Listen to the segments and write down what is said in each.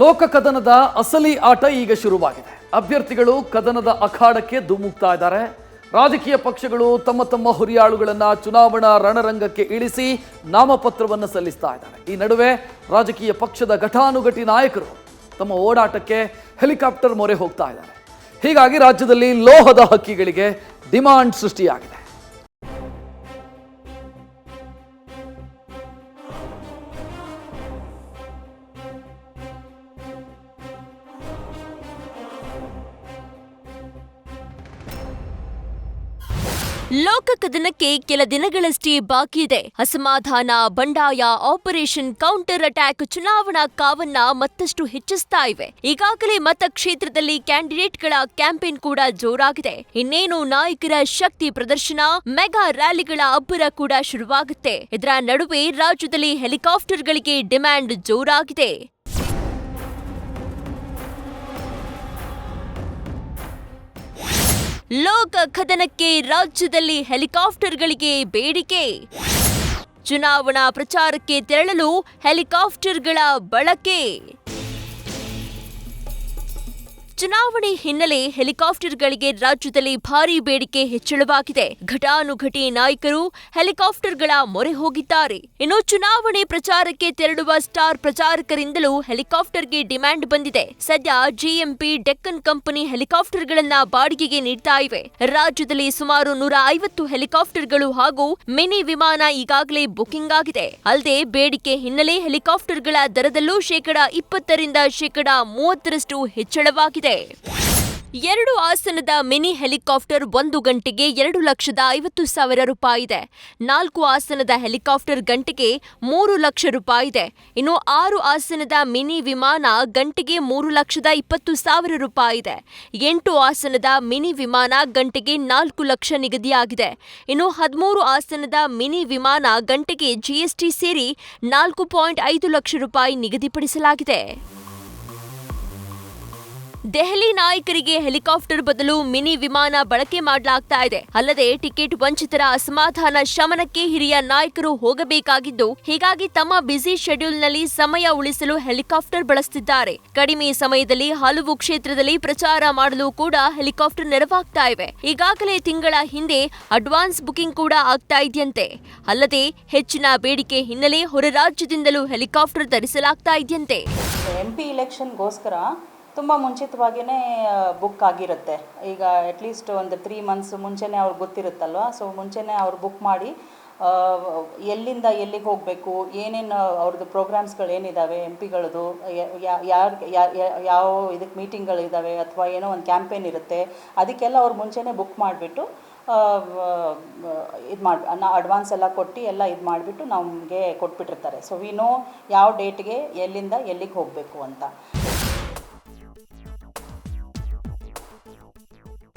ಲೋಕ ಕದನದ ಅಸಲಿ ಆಟ ಈಗ ಶುರುವಾಗಿದೆ. ಅಭ್ಯರ್ಥಿಗಳು ಕದನದ ಅಖಾಡಕ್ಕೆ ಧುಮುಕ್ತಾ ಇದ್ದಾರೆ. ರಾಜಕೀಯ ಪಕ್ಷಗಳು ತಮ್ಮ ತಮ್ಮ ಹುರಿಯಾಳುಗಳನ್ನು ಚುನಾವಣಾ ರಣರಂಗಕ್ಕೆ ಇಳಿಸಿ ನಾಮಪತ್ರವನ್ನು ಸಲ್ಲಿಸ್ತಾ ಇದ್ದಾರೆ. ಈ ನಡುವೆ ರಾಜಕೀಯ ಪಕ್ಷದ ಘಟಾನುಘಟಿ ನಾಯಕರು ತಮ್ಮ ಓಡಾಟಕ್ಕೆ ಹೆಲಿಕಾಪ್ಟರ್ ಮೊರೆ ಹೋಗ್ತಾ ಇದ್ದಾರೆ. ಹೀಗಾಗಿ ರಾಜ್ಯದಲ್ಲಿ ಲೋಹದ ಹಕ್ಕಿಗಳಿಗೆ ಡಿಮಾಂಡ್ ಸೃಷ್ಟಿಯಾಗಿದೆ. ಲೋಕ ಕದನಕ್ಕೆ ಕೆಲ ದಿನಗಳಷ್ಟೇ ಬಾಕಿ ಇದೆ. ಅಸಮಾಧಾನ, ಬಂಡಾಯ, ಆಪರೇಷನ್ ಕೌಂಟರ್ ಅಟ್ಯಾಕ್ ಚುನಾವಣಾ ಕಾವನ್ನ ಮತ್ತಷ್ಟು ಹೆಚ್ಚಿಸ್ತಾ ಇವೆ. ಈಗಾಗಲೇ ಮತಕ್ಷೇತ್ರದಲ್ಲಿ ಕ್ಯಾಂಡಿಡೇಟ್ಗಳ ಕ್ಯಾಂಪೇನ್ ಕೂಡ ಜೋರಾಗಿದೆ. ಇನ್ನೇನು ನಾಯಕರ ಶಕ್ತಿ ಪ್ರದರ್ಶನ, ಮೆಗಾ ರ್ಯಾಲಿಗಳ ಅಬ್ಬರ ಕೂಡ ಶುರುವಾಗುತ್ತೆ. ಇದರ ನಡುವೆ ರಾಜ್ಯದಲ್ಲಿ ಹೆಲಿಕಾಪ್ಟರ್ಗಳಿಗೆ ಡಿಮ್ಯಾಂಡ್ ಜೋರಾಗಿದೆ. ಲೋಕ ಕದನಕ್ಕೆ ರಾಜ್ಯದಲ್ಲಿ ಹೆಲಿಕಾಪ್ಟರ್ಗಳಿಗೆ ಬೇಡಿಕೆ. ಚುನಾವಣಾ ಪ್ರಚಾರಕ್ಕೆ ತೆರಳಲು ಹೆಲಿಕಾಪ್ಟರ್ಗಳ ಬಳಕೆ. ಚುನಾವಣೆ ಹಿನ್ನೆಲೆ ಹೆಲಿಕಾಪ್ಟರ್ಗಳಿಗೆ ರಾಜ್ಯದಲ್ಲಿ ಭಾರೀ ಬೇಡಿಕೆ ಹೆಚ್ಚಳವಾಗಿದೆ. ಘಟಾನುಘಟಿ ನಾಯಕರು ಹೆಲಿಕಾಪ್ಟರ್ಗಳ ಮೊರೆ ಹೋಗಿದ್ದಾರೆ. ಇನ್ನು ಚುನಾವಣೆ ಪ್ರಚಾರಕ್ಕೆ ತೆರಳುವ ಸ್ಟಾರ್ ಪ್ರಚಾರಕರಿಂದಲೂ ಹೆಲಿಕಾಪ್ಟರ್ಗೆ ಡಿಮ್ಯಾಂಡ್ ಬಂದಿದೆ. ಸದ್ಯ ಜಿಎಂಪಿ ಡೆಕ್ಕನ್ ಕಂಪನಿ ಹೆಲಿಕಾಪ್ಟರ್ಗಳನ್ನ ಬಾಡಿಗೆಗೆ ನೀಡ್ತಾ ಇವೆ. ರಾಜ್ಯದಲ್ಲಿ ಸುಮಾರು 150 ಹೆಲಿಕಾಪ್ಟರ್ಗಳು ಹಾಗೂ ಮಿನಿ ವಿಮಾನ ಈಗಾಗಲೇ ಬುಕಿಂಗ್ ಆಗಿದೆ. ಅಲ್ಲದೆ ಬೇಡಿಕೆ ಹಿನ್ನೆಲೆ ಹೆಲಿಕಾಪ್ಟರ್ಗಳ ದರದಲ್ಲೂ 20% ರಿಂದ 30% ಹೆಚ್ಚಳವಾಗಿದೆ. 2 ಆಸನದ ಮಿನಿ ಹೆಲಿಕಾಪ್ಟರ್ 1 ಗಂಟೆಗೆ 2,50,000 ರೂಪಾಯಿ ಇದೆ. 4 ಆಸನದ ಹೆಲಿಕಾಪ್ಟರ್ ಗಂಟೆಗೆ 3 ಲಕ್ಷ ರೂಪಾಯಿ ಇದೆ. ಇನ್ನು 6 ಆಸನದ ಮಿನಿ ವಿಮಾನ ಗಂಟೆಗೆ 3,20,000 ರೂಪಾಯಿ ಇದೆ. 8 ಆಸನದ ಮಿನಿ ವಿಮಾನ ಗಂಟೆಗೆ 4 ಲಕ್ಷ ನಿಗದಿಯಾಗಿದೆ. ಇನ್ನು 13 ಆಸನದ ಮಿನಿ ವಿಮಾನ ಗಂಟೆಗೆ ಜಿಎಸ್ಟಿ ಸೇರಿ 4.5 ಲಕ್ಷ ರೂಪಾಯಿ ನಿಗದಿಪಡಿಸಲಾಗಿದೆ. ದೆಹಲಿ ನಾಯಕರಿಗೆ ಹೆಲಿಕಾಪ್ಟರ್ ಬದಲು ಮಿನಿ ವಿಮಾನ ಬಳಕೆ ಮಾಡಲಾಗ್ತಾ ಇದೆ. ಅಲ್ಲದೆ ಟಿಕೆಟ್ ವಂಚಿತರ ಅಸಮಾಧಾನ ಶಮನಕ್ಕೆ ಹಿರಿಯ ನಾಯಕರು ಹೋಗಬೇಕಾಗಿದ್ದು, ಹೀಗಾಗಿ ತಮ್ಮ ಬ್ಯುಸಿ ಶೆಡ್ಯೂಲ್ನಲ್ಲಿ ಸಮಯ ಉಳಿಸಲು ಹೆಲಿಕಾಪ್ಟರ್ ಬಳಸುತ್ತಿದ್ದಾರೆ. ಕಡಿಮೆ ಸಮಯದಲ್ಲಿ ಹಲವು ಕ್ಷೇತ್ರದಲ್ಲಿ ಪ್ರಚಾರ ಮಾಡಲು ಕೂಡ ಹೆಲಿಕಾಪ್ಟರ್ ನೆರವಾಗ್ತಾ ಇವೆ. ಈಗಾಗಲೇ ತಿಂಗಳ ಹಿಂದೆ ಅಡ್ವಾನ್ಸ್ ಬುಕಿಂಗ್ ಕೂಡ ಆಗ್ತಾ ಇದೆಯಂತೆ. ಅಲ್ಲದೆ ಹೆಚ್ಚಿನ ಬೇಡಿಕೆ ಹಿನ್ನೆಲೆ ಹೊರ ರಾಜ್ಯದಿಂದಲೂ ಹೆಲಿಕಾಪ್ಟರ್ ತರಿಸಲಾಗ್ತಾ ಇದೆಯಂತೆ. MP ಇಲೆಕ್ಷನ್ಗೋಸ್ಕರ ತುಂಬ ಮುಂಚಿತವಾಗಿಯೇ ಬುಕ್ ಆಗಿರುತ್ತೆ. ಈಗ ಅಟ್ಲೀಸ್ಟ್ ಒಂದು 3 ಮಂತ್ಸ್ ಮುಂಚೆನೇ ಅವ್ರಿಗೆ ಗೊತ್ತಿರುತ್ತಲ್ವ. ಸೊ ಮುಂಚೆನೇ ಅವ್ರು ಬುಕ್ ಮಾಡಿ ಎಲ್ಲಿಂದ ಎಲ್ಲಿಗೆ ಹೋಗಬೇಕು, ಏನೇನು ಅವ್ರದ್ದು ಪ್ರೋಗ್ರಾಮ್ಸ್ಗಳು ಏನಿದ್ದಾವೆ, MP ಗಳದ್ದು ಯಾವ ಇದಕ್ಕೆ ಮೀಟಿಂಗ್ಗಳಿದ್ದಾವೆ ಅಥವಾ ಏನೋ ಒಂದು ಕ್ಯಾಂಪೇನ್ ಇರುತ್ತೆ, ಅದಕ್ಕೆಲ್ಲ ಅವ್ರು ಮುಂಚೆನೇ ಬುಕ್ ಮಾಡಿಬಿಟ್ಟು ಅಡ್ವಾನ್ಸ್ ಎಲ್ಲ ಕೊಟ್ಟು ಎಲ್ಲ ಇದು ಮಾಡಿಬಿಟ್ಟು ನಮಗೆ ಕೊಟ್ಬಿಟ್ಟಿರ್ತಾರೆ. ಸೊ ವಿ ನೋ ಯಾವ ಡೇಟ್ಗೆ ಎಲ್ಲಿಂದ ಎಲ್ಲಿಗೆ ಹೋಗಬೇಕು ಅಂತ.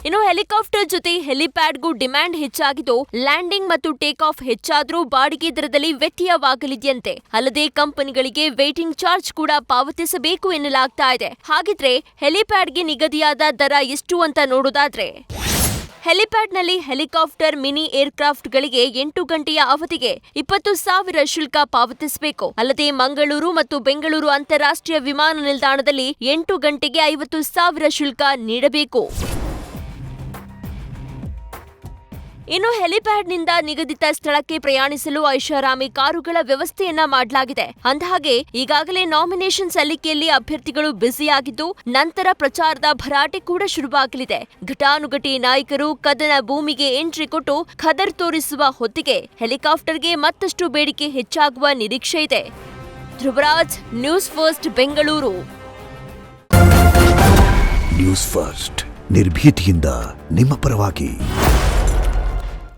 ಇನ್ನು ಹೆಲಿಕಾಪ್ಟರ್ ಜೊತೆ ಹೆಲಿಪ್ಯಾಡ್ಗೂ ಡಿಮ್ಯಾಂಡ್ ಹೆಚ್ಚಾಗಿದ್ದು, ಲ್ಯಾಂಡಿಂಗ್ ಮತ್ತು ಟೇಕ್ ಆಫ್ ಹೆಚ್ಚಾದ್ರೂ ಬಾಡಿಗೆ ದರದಲ್ಲಿ ವ್ಯತ್ಯಯವಾಗಲಿದೆಯಂತೆ. ಅಲ್ಲದೆ ಕಂಪನಿಗಳಿಗೆ ವೇಟಿಂಗ್ ಚಾರ್ಜ್ ಕೂಡ ಪಾವತಿಸಬೇಕು ಎನ್ನಲಾಗ್ತಾ ಇದೆ. ಹಾಗಿದ್ರೆ ಹೆಲಿಪ್ಯಾಡ್ಗೆ ನಿಗದಿಯಾದ ದರ ಎಷ್ಟು ಅಂತ ನೋಡೋದಾದ್ರೆ, ಹೆಲಿಪ್ಯಾಡ್ನಲ್ಲಿ ಹೆಲಿಕಾಪ್ಟರ್ ಮಿನಿ ಏರ್ಕ್ರಾಫ್ಟ್ಗಳಿಗೆ 8 ಗಂಟೆಯ ಅವಧಿಗೆ 20,000 ಶುಲ್ಕ ಪಾವತಿಸಬೇಕು. ಅಲ್ಲದೆ ಮಂಗಳೂರು ಮತ್ತು ಬೆಂಗಳೂರು ಅಂತಾರಾಷ್ಟ್ರೀಯ ವಿಮಾನ ನಿಲ್ದಾಣದಲ್ಲಿ 8 ಗಂಟೆಗೆ 50,000 ಶುಲ್ಕ ನೀಡಬೇಕು. ಇನ್ನು ಹೆಲಿಪ್ಯಾಡ್ನಿಂದ ನಿಗದಿತ ಸ್ಥಳಕ್ಕೆ ಪ್ರಯಾಣಿಸಲು ಐಷಾರಾಮಿ ಕಾರುಗಳ ವ್ಯವಸ್ಥೆಯನ್ನ ಮಾಡಲಾಗಿದೆ. ಅಂದಹಾಗೆ ಈಗಾಗಲೇ ನಾಮಿನೇಷನ್ ಸಲ್ಲಿಕೆಯಲ್ಲಿ ಅಭ್ಯರ್ಥಿಗಳು ಬ್ಯುಸಿಯಾಗಿದ್ದು, ನಂತರ ಪ್ರಚಾರದ ಭರಾಟೆ ಕೂಡ ಶುರುವಾಗಲಿದೆ. ಘಟಾನುಘಟಿ ನಾಯಕರು ಕದನ ಭೂಮಿಗೆ ಎಂಟ್ರಿ ಕೊಟ್ಟು ಖದರ್ ತೋರಿಸುವ ಹೊತ್ತಿಗೆ ಹೆಲಿಕಾಪ್ಟರ್ಗೆ ಮತ್ತಷ್ಟು ಬೇಡಿಕೆ ಹೆಚ್ಚಾಗುವ ನಿರೀಕ್ಷೆ ಇದೆ. Dhruvaraj, news first, Bengaluru. News first ನಿರ್ಭೀತಿಯಿಂದ ನಿಮ್ಮ ಪರವಾಗಿ.